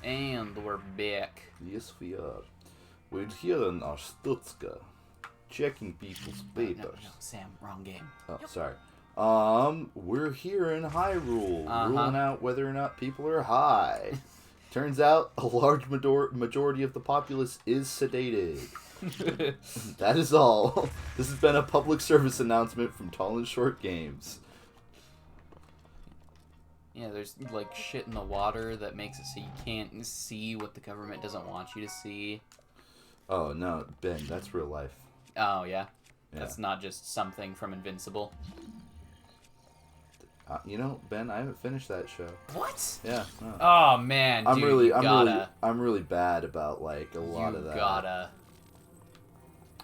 And we're back. Yes, we are. We're here in our Stutska, checking people's papers. No, Sam, wrong game. Oh, sorry. We're here in Hyrule, ruling out whether or not people are high. Turns out a large majority of the populace is sedated. That is all. This has been a public service announcement from Tall and Short Games. Yeah, there's like shit in the water that makes it so you can't see what the government doesn't want you to see. Oh no, Ben, that's real life. Oh yeah? That's not just something from Invincible. Ben, I haven't finished that show. What? Yeah. No. Oh man, dude, I'm really bad about like a lot of that. You gotta.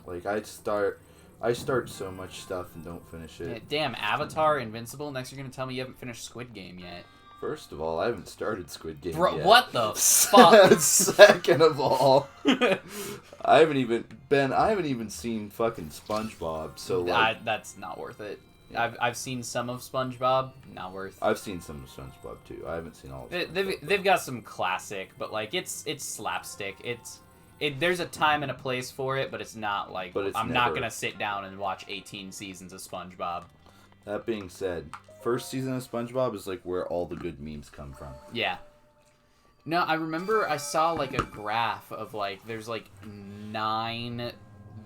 Like I start so much stuff and don't finish it. Yeah, damn, Avatar, Invincible. Next, you're gonna tell me you haven't finished Squid Game yet. First of all, I haven't started Squid Game Bro, yet. what the fuck? Second of all, I haven't even seen fucking SpongeBob. So like, that's not worth it. Yeah. I've seen some of SpongeBob, not worth. I've seen some of SpongeBob too. I haven't seen all of SpongeBob. They've got some classic, but like it's slapstick. There's a time and a place for it, but it's not like I'm not gonna sit down and watch 18 seasons of SpongeBob. That being said, first season of SpongeBob is like where all the good memes come from. Yeah. No, I remember I saw like a graph of like there's like 9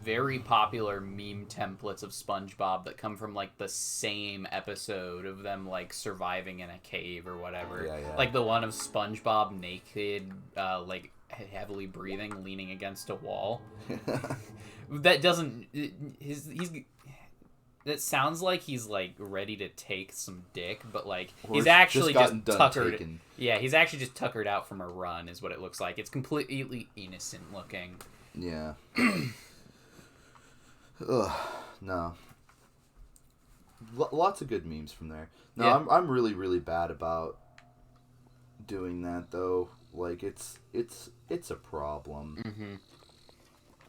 very popular meme templates of SpongeBob that come from like the same episode of them like surviving in a cave or whatever. Yeah. Like the one of SpongeBob naked, like heavily breathing, leaning against a wall. That doesn't. That sounds like he's like ready to take some dick, but like he's actually just tuckered. Taken. Yeah, he's actually just tuckered out from a run, is what it looks like. It's completely innocent looking. Yeah. Ugh, no. Lots of good memes from there. No, yeah. I'm really, really bad about doing that though. Like it's a problem. Mm-hmm.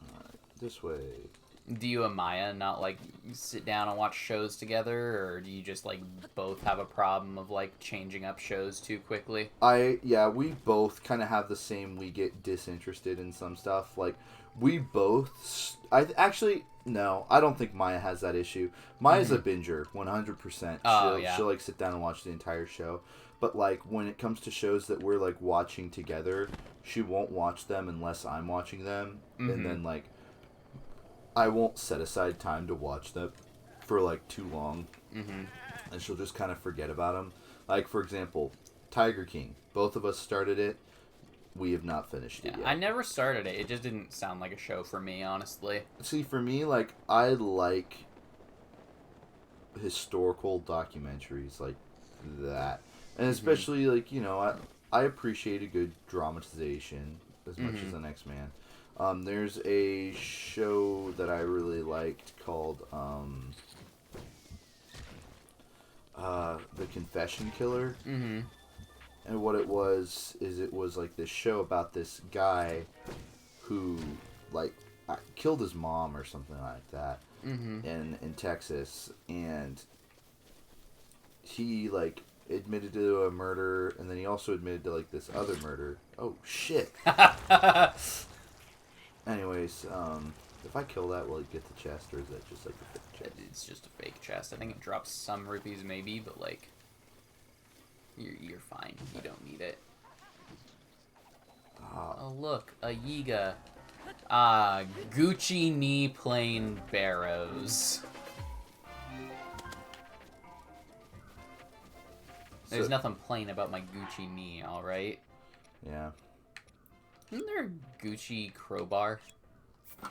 Alright, this way. Do you and Maya not like sit down and watch shows together, or do you just like both have a problem of like changing up shows too quickly? We both kind of have the same. We get disinterested in some stuff. Like we both. No, I don't think Maya has that issue. Maya's a binger, 100%. Oh, yeah. She'll like sit down and watch the entire show. But like when it comes to shows that we're like watching together, she won't watch them unless I'm watching them, and then like I won't set aside time to watch them for like too long, and she'll just kind of forget about them. Like for example, Tiger King. Both of us started it. We have not finished it yet. I never started it. It just didn't sound like a show for me, honestly. See, for me, like, I like historical documentaries like that. And especially, like, I appreciate a good dramatization as much as the next man. There's a show that I really liked called The Confession Killer. Mm-hmm. And what it was like this show about this guy who like killed his mom or something like that in Texas, and he like admitted to a murder, and then he also admitted to like this other murder. Oh shit. Anyways, if I kill that, will it get the chest, or is that just like a fake chest? It's just a fake chest. I think it drops some rupees maybe, but like You're fine. You don't need it. Oh, look. A Yiga. Gucci knee plain barrows. There's nothing plain about my Gucci knee, alright? Yeah. Isn't there a Gucci crowbar? I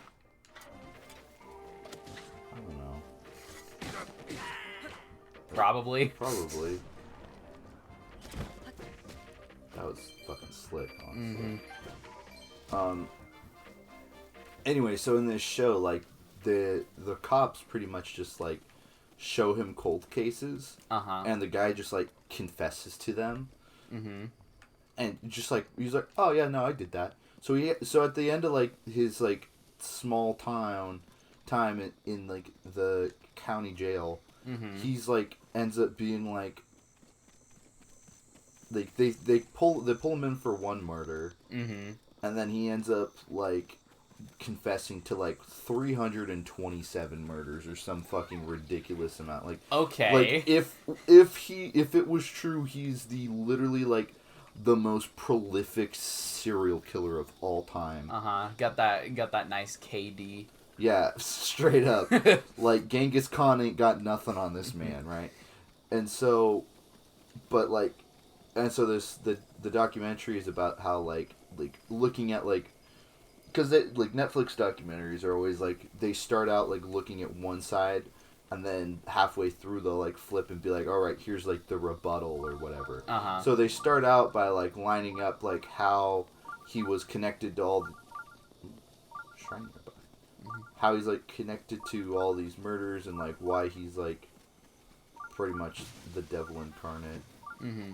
don't know. Probably. Probably. That was fucking slick, honestly. Anyway, so in this show, like, the cops pretty much just, like, show him cold cases. And the guy just, like, confesses to them. And just, like, he's like, oh, yeah, no, I did that. So at the end of, like, his, like, small time in like, the county jail, he's, like, ends up being, like, they pull him in for one murder, Mm-hmm. and then he ends up like confessing to like 327 murders or some fucking ridiculous amount. Okay. Like if it was true, he's the literally like the most prolific serial killer of all time. Got that nice KD. Yeah, straight up. Like Genghis Khan ain't got nothing on this man, right? And so, but like, and so this the documentary is about how like looking at like. Because like Netflix documentaries are always like they start out like looking at one side, and then halfway through they'll like flip and be like, all right, here's like the rebuttal or whatever. So they start out by like lining up like how he was connected to all the shrine nearby, how he's like connected to all these murders and like why he's like pretty much the devil incarnate. Mm-hmm.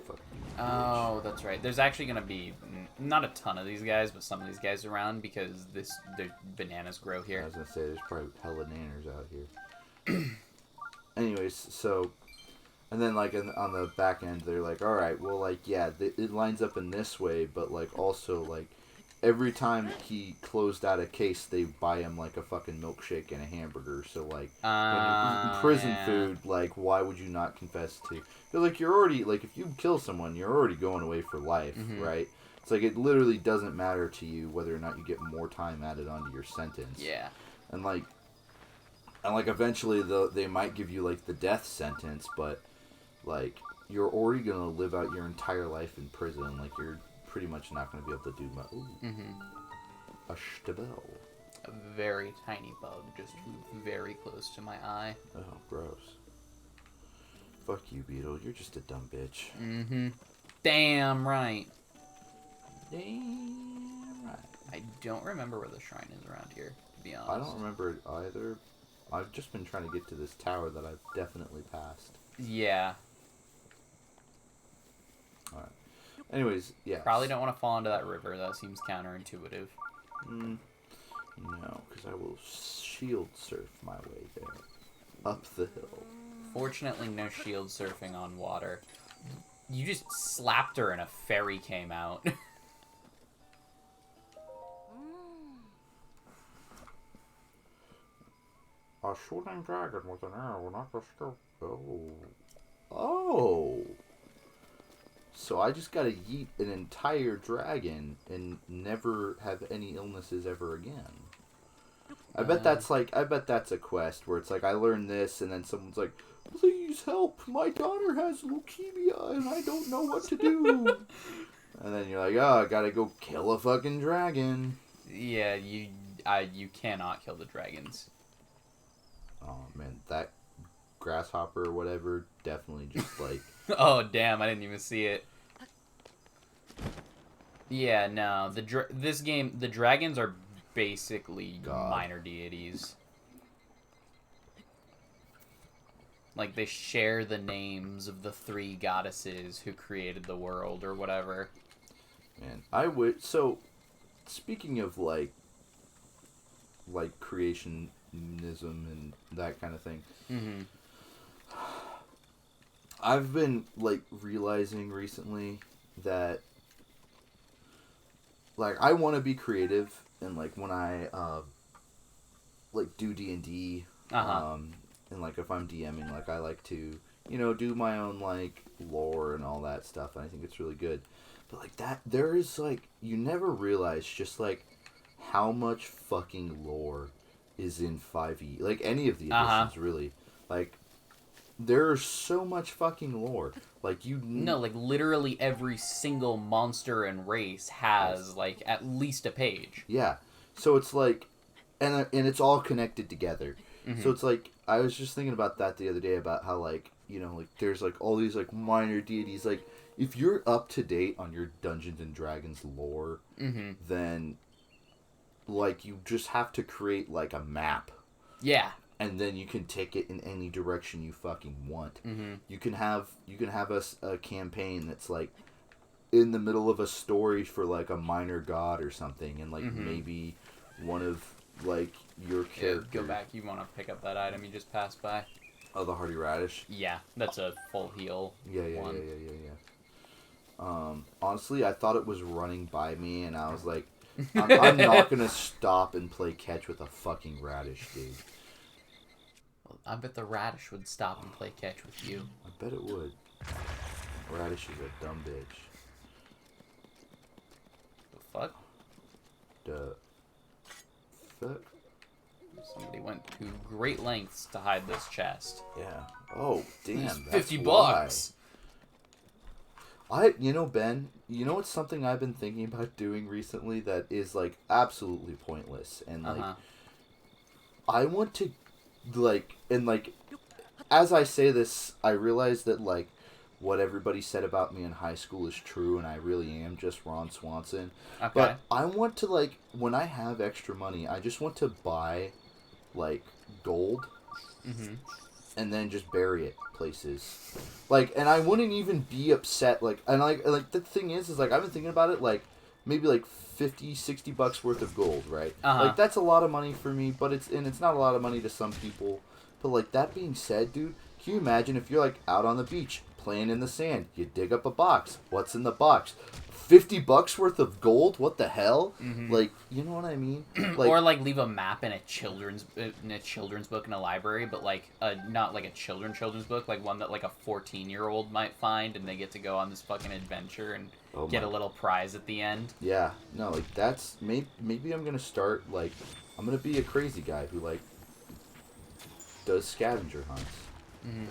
Fuck. Oh, that's right. There's actually gonna be not a ton of these guys, but some of these guys around because their bananas grow I here. was gonna say there's probably hella nanners out here. Anyways, so, and then like on the back end, they're like, all right, well, like yeah, it lines up in this way, but like also like every time he closed out a case, they buy him like a fucking milkshake and a hamburger. So like when you prison food, like why would you not confess to? Because like you're already like if you kill someone, you're already going away for life, right? It's like it literally doesn't matter to you whether or not you get more time added onto your sentence. Yeah. And like eventually they might give you like the death sentence, but like you're already gonna live out your entire life in prison. Like you're pretty much not gonna be able to do much. A stabel. A very tiny bug just very close to my eye. Oh, gross. Fuck you, Beetle. You're just a dumb bitch. Mm-hmm. Damn right. Damn right. I don't remember where the shrine is around here, to be honest. I don't remember it either. I've just been trying to get to this tower that I've definitely passed. Yeah. Alright. Anyways, yeah. Probably don't want to fall into that river. That seems counterintuitive. No, because I will shield surf my way there. Up the hill. Fortunately, no shield surfing on water. You just slapped her and a ferry came out. A shooting dragon with an arrow, not a scope. Oh. So I just gotta yeet an entire dragon and never have any illnesses ever again. I bet that's a quest where it's like I learn this and then someone's like, please help, my daughter has leukemia and I don't know what to do. And then you're like, oh, I gotta go kill a fucking dragon. Yeah, you cannot kill the dragons. Oh man, that grasshopper or whatever definitely just like. Oh damn! I didn't even see it. Yeah, no. This game, the dragons are basically minor deities. Like they share the names of the three goddesses who created the world or whatever. Man, I would. So, speaking of like creationism and that kind of thing. Mm-hmm. I've been like realizing recently that like I want to be creative and like when I like do D&D and like if I'm DMing like I like to do my own like lore and all that stuff and I think it's really good. But like that there is like you never realize just like how much fucking lore is in 5e. Like any of the editions really. Like there's so much fucking lore. Like No, like literally every single monster and race has like at least a page. Yeah. So it's like and it's all connected together. Mm-hmm. So it's like I was just thinking about that the other day about how like, like there's like all these like minor deities like if you're up to date on your Dungeons and Dragons lore, then like you just have to create like a map. Yeah. And then you can take it in any direction you fucking want. Mm-hmm. You can have a campaign that's like in the middle of a story for like a minor god or something, and like maybe one of like your characters. Go back. You want to pick up that item you just passed by? Oh, the hardy radish. Yeah, that's a full heal. Yeah. Honestly, I thought it was running by me, and I was like, I'm not gonna stop and play catch with a fucking radish, dude. Well, I bet the radish would stop and play catch with you. I bet it would. Radish is a dumb bitch. The fuck? The fuck? Somebody went to great lengths to hide this chest. Yeah. Oh, damn. It's that's $50. You know, Ben, you know what's something I've been thinking about doing recently that is, like, absolutely pointless? And, like, I want to, like, and, like, as I say this, I realize that, like, what everybody said about me in high school is true, and I really am just Ron Swanson. Okay. But I want to, like, when I have extra money, I just want to buy, like, gold. Mm-hmm. And then just bury it places. Like, and I wouldn't even be upset, like, and like the thing is like, I've been thinking about it, like, maybe like $50-$60 worth of gold, right? Like, that's a lot of money for me, but it's not a lot of money to some people. But, like, that being said, dude, can you imagine if you're, like, out on the beach, playing in the sand, you dig up a box, what's in the box? $50 worth of gold? What the hell? Mm-hmm. Like, you know what I mean? Like, or like leave a map in a children's book in a library, but like not like a children's book, like one that like a 14-year-old might find, and they get to go on this fucking adventure and get a little prize at the end. Yeah, no, like that's maybe I'm gonna start, like, I'm gonna be a crazy guy who, like, does scavenger hunts. Mm-hmm.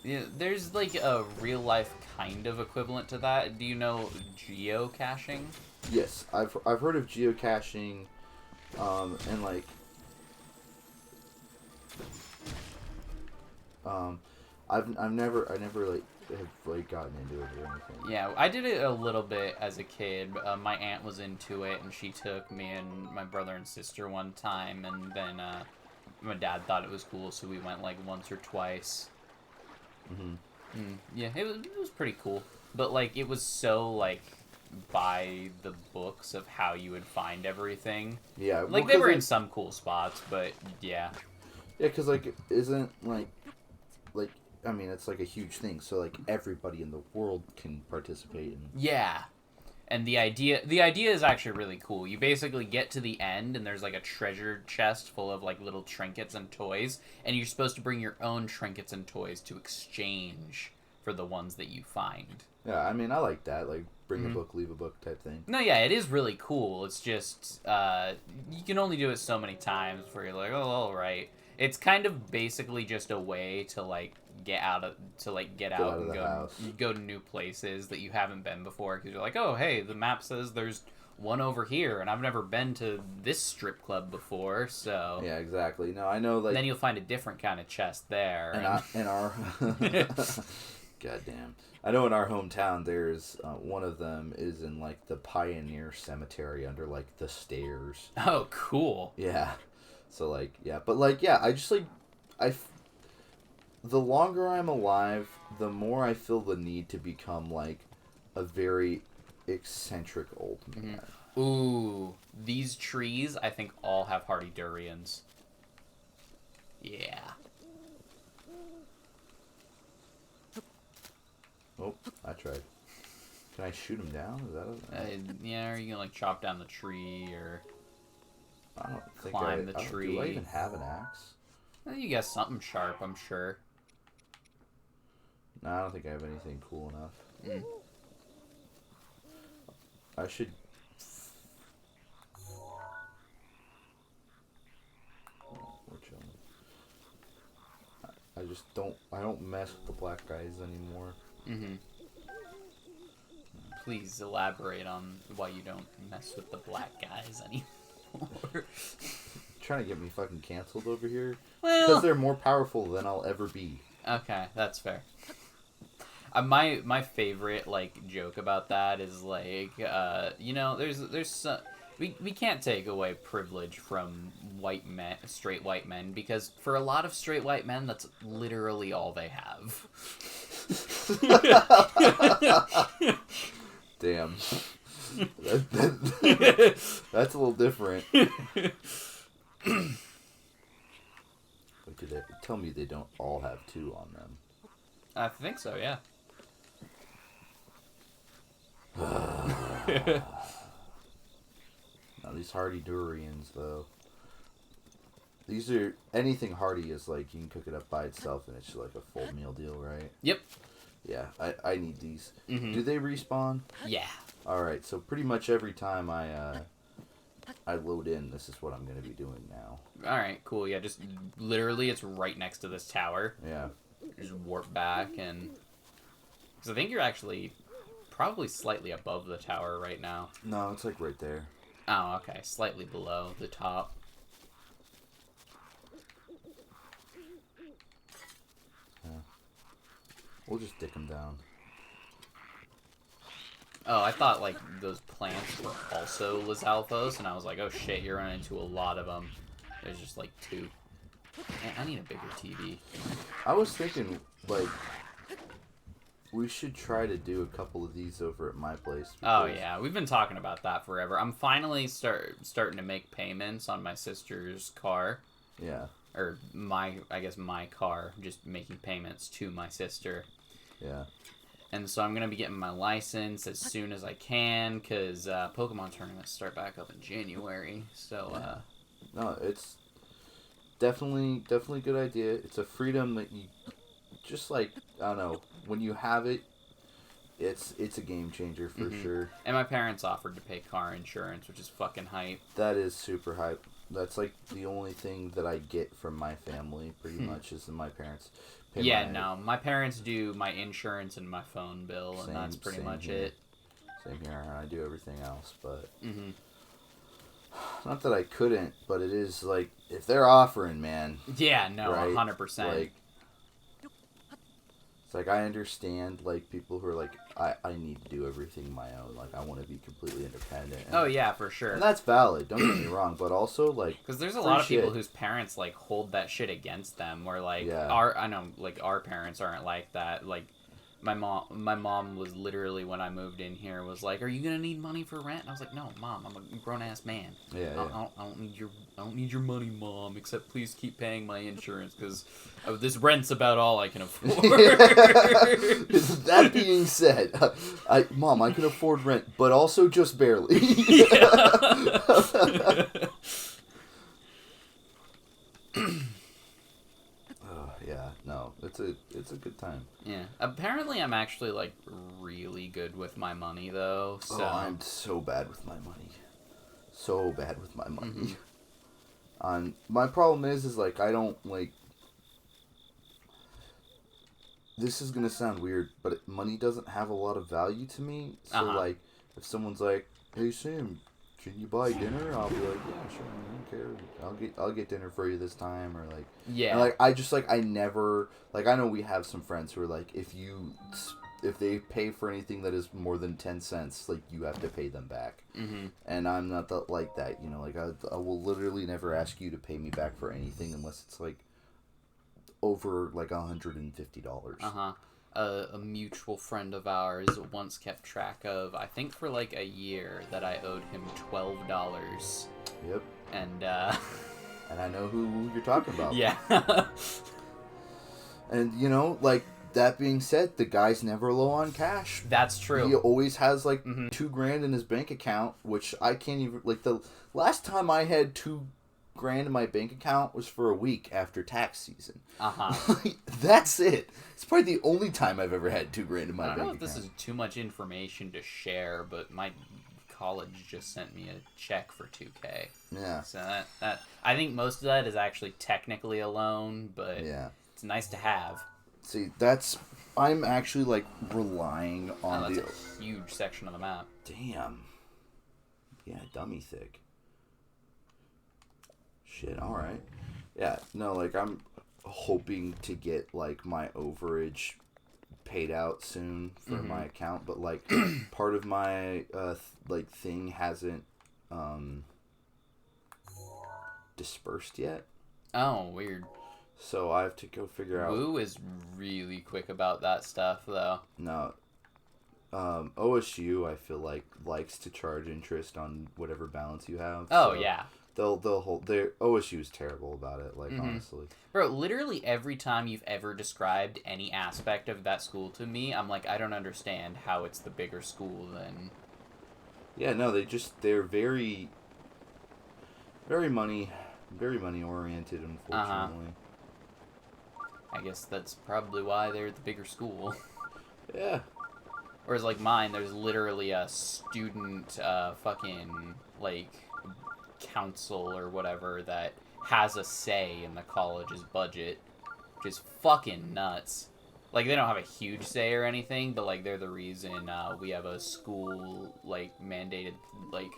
Yeah, there's like a real life kind of equivalent to that. Do you know geocaching? Yes, I've heard of geocaching, and like, I never like have like gotten into it or anything. Yeah, I did it a little bit as a kid. My aunt was into it, and she took me and my brother and sister one time, and then my dad thought it was cool, so we went like once or twice. Yeah, it was pretty cool, but like it was so like by the books of how you would find everything. Yeah, like they were in some cool spots, but yeah. Yeah, because like isn't like I mean, it's like a huge thing, so like everybody in the world can participate in. Yeah. And the idea is actually really cool. You basically get to the end, and there's like a treasure chest full of like little trinkets and toys, and you're supposed to bring your own trinkets and toys to exchange for the ones that you find. Yeah, I mean, I like that, like bring a book, leave a book type thing. No, yeah, it is really cool. It's just you can only do it so many times before you're like, oh, all right. It's kind of basically just a way to like get out and go to new places that you haven't been before, because you're like, oh, hey, the map says there's one over here, and I've never been to this strip club before, so yeah, exactly. No, I know, like, then you'll find a different kind of chest there. In our goddamn, I know in our hometown there's one of them is in like the Pioneer Cemetery under like the stairs. Oh, cool. Yeah. So, like, yeah. But, like, yeah, I just, like, the longer I'm alive, the more I feel the need to become, like, a very eccentric old man. Mm-hmm. Ooh, these trees, I think, all have hardy durians. Yeah. Oh, I tried. Can I shoot him down? Is that yeah, or you can, like, chop down the tree, or I don't think climb the tree. Do I even have an axe? You got something sharp, I'm sure. No, I don't think I have anything cool enough. I should... We're chilling. I just don't... I don't mess with the black guys anymore. Mm-hmm. Please elaborate on why you don't mess with the black guys anymore. Trying to get me fucking canceled over here? Well... Because they're more powerful than I'll ever be. Okay, that's fair. My favorite like joke about that is like you know, there's some, we can't take away privilege from straight white men, because for a lot of straight white men that's literally all they have. Damn. That's a little different. Like Tell me they don't all have 2 on them. I think so, yeah. Now these hardy durians, though. These are anything hardy is like you can cook it up by itself and it's like a full meal deal, right? Yep. Yeah, I need these. Mm-hmm. Do they respawn? Yeah. All right, so pretty much every time I load in, this is what I'm gonna be doing now. All right, cool. Yeah, just literally, it's right next to this tower. Yeah. Just warp back and because I think you're actually probably slightly above the tower right now. No, it's like right there. Oh, okay, slightly below the top. Yeah. We'll just dick them down. Oh, I thought, like, those plants were also Lizalfos, and I was like, oh shit, you're running into a lot of them. There's just, like, 2. Man, I need a bigger TV. I was thinking, like, we should try to do a couple of these over at my place. Oh, yeah, we've been talking about that forever. I'm finally starting to make payments on my sister's car. Yeah. Or my car, just making payments to my sister. Yeah. And so I'm going to be getting my license as soon as I can, because Pokemon tournaments start back up in January. So, No, it's definitely a good idea. It's a freedom that you just, like, I don't know, when you have it, it's a game changer for sure. And my parents offered to pay car insurance, which is fucking hype. That is super hype. That's, like, the only thing that I get from my family, pretty much, is that my parents pay my parents do my insurance and my phone bill, and that's pretty much it. Same here, and I do everything else, but... Not that I couldn't, but it is, like, if they're offering, man... Yeah, no, right? 100%. Like, it's like, I understand, like, people who are like, I need to do everything my own. Like, I want to be completely independent. And, oh, yeah, for sure. And that's valid, don't get me wrong, but also, like... Because there's a lot of people whose parents, like, hold that shit against them, where, like, I know, like, our parents aren't like that. Like, my mom was literally, when I moved in here, was like, "Are you gonna need money for rent?" And I was like, "No, Mom, I'm a grown ass man. I don't need your money, Mom. Except please keep paying my insurance because this rent's about all I can afford." That being said, Mom, I can afford rent, but also just barely. Yeah, no, it's a good time. Yeah, apparently I'm actually like really good with my money though. So I'm so bad with my money, so bad with my money. My problem is like I don't like. This is gonna sound weird, but money doesn't have a lot of value to me. So like, if someone's like, "Hey Sam, can you buy dinner?" I'll be like, "Yeah, sure, I don't care. I'll get dinner for you this time," or like, yeah. And, like I just like I never like I know we have some friends who are like if they pay for anything that is more than 10 cents, like you have to pay them back. And I'm not like that, you know. Like I will literally never ask you to pay me back for anything unless it's like over like $150. A mutual friend of ours once kept track of, I think for like a year, that I owed him $12. Yep. And I know who you're talking about. Yeah. And you know, like, that being said, the guy's never low on cash. That's true. He always has like $2,000 in his bank account, which I can't even like. The last time I had $2,000 in my bank account was for a week after tax season. That's it. It's probably the only time I've ever had $2,000 in my bank account. I don't know if this is too much information to share, but my college just sent me a check for $2,000. Yeah. So that I think most of that is actually technically a loan, but yeah, it's nice to have. See, I'm actually like relying on that's a huge section of the map. Damn. Yeah, dummy thick. Shit, alright. Yeah, no, like, I'm hoping to get, like, my overage paid out soon for my account, but, like, part of my, thing hasn't, dispersed yet. Oh, weird. So I have to go figure out... Woo is really quick about that stuff, though. No. OSU, I feel like, likes to charge interest on whatever balance you have. Oh, so yeah. they'll hold their OSU is terrible about it. Like honestly, bro. Literally every time you've ever described any aspect of that school to me, I'm like, I don't understand how it's the bigger school than. Yeah, no, they're very, very money oriented. Unfortunately. I guess that's probably why they're the bigger school. Yeah. Whereas, like, mine, there's literally a student, fucking, like, council or whatever that has a say in the college's budget, which is fucking nuts. Like, they don't have a huge say or anything, but, like, they're the reason, we have a school, like, mandated, like,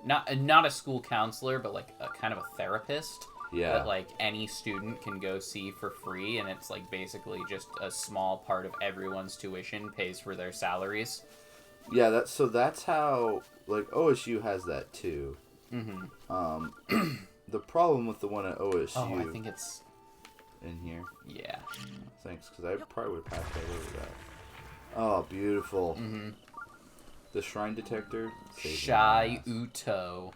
not a school counselor, but, like, a kind of a therapist. Yeah. That, like, any student can go see for free, and it's, like, basically just a small part of everyone's tuition pays for their salaries. Yeah, that's how, like, OSU has that, too. The problem with the one at OSU... Oh, I think it's... in here? Yeah. Thanks, because I probably would have passed right over that. Oh, beautiful. The shrine detector. Shai Uto.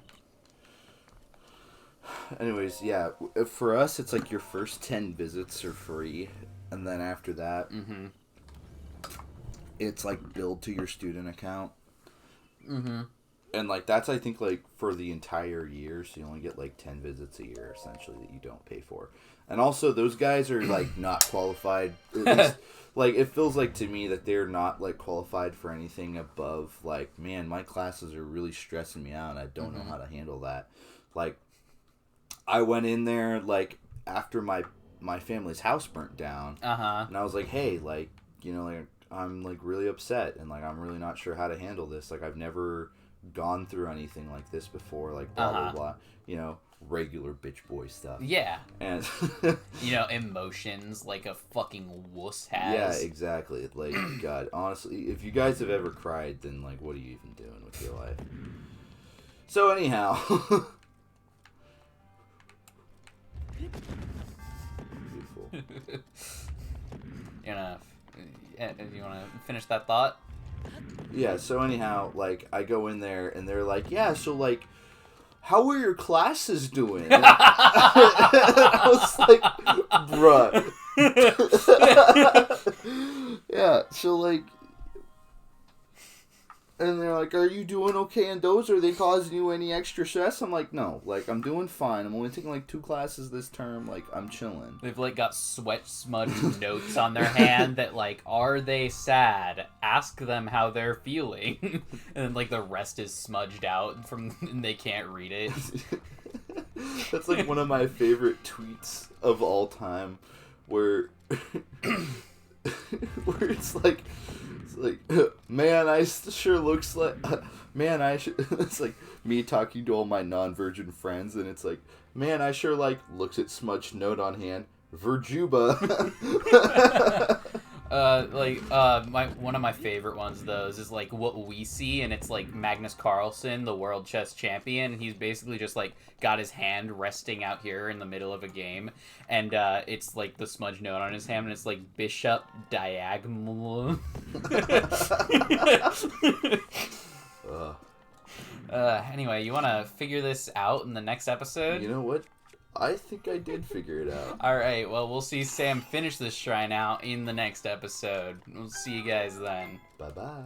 Anyways, yeah, for us, it's like your first 10 visits are free, and then after that, it's like billed to your student account. And like that's I think like for the entire year, so you only get like 10 visits a year essentially that you don't pay for. And also those guys are like not qualified. At least, like it feels like to me that they're not like qualified for anything above like, man, my classes are really stressing me out and I don't know how to handle that. Like I went in there like after my family's house burnt down, and I was like, hey, like, you know, like I'm like really upset and like I'm really not sure how to handle this. Like I've never gone through anything like this before. Like blah blah blah. You know, regular bitch boy stuff. Yeah. And you know, emotions like a fucking wuss has. Yeah, exactly. Like God, honestly, if you guys have ever cried, then like, what are you even doing with your life? So anyhow. Beautiful. You wanna finish that thought? Yeah, so anyhow, like, I go in there, and they're like, yeah, so, like, how are your classes doing? I was like, bruh. Yeah, so, like, and they're like, are you doing okay in those? Are they causing you any extra stress? I'm like, no. Like, I'm doing fine. I'm only taking, like, 2 classes this term. Like, I'm chilling. They've, like, got sweat smudged notes on their hand that, like, are they sad? Ask them how they're feeling. And then, like, the rest is smudged out from, and they can't read it. That's, like, one of my favorite tweets of all time, where it's like, man, I sure looks like, man, it's like me talking to all my non-virgin friends, and it's like, man, I sure like, looks at smudged note on hand, Virjuba. One of my favorite ones, though, is like what we see, and it's like Magnus Carlsen, the world chess champion, and he's basically just like got his hand resting out here in the middle of a game, and it's like the smudge note on his hand, and it's like Bishop Diagonal. Anyway, you want to figure this out in the next episode? You know what? I think I did figure it out. Alright, well, we'll see Sam finish this shrine out in the next episode. We'll see you guys then. Bye-bye.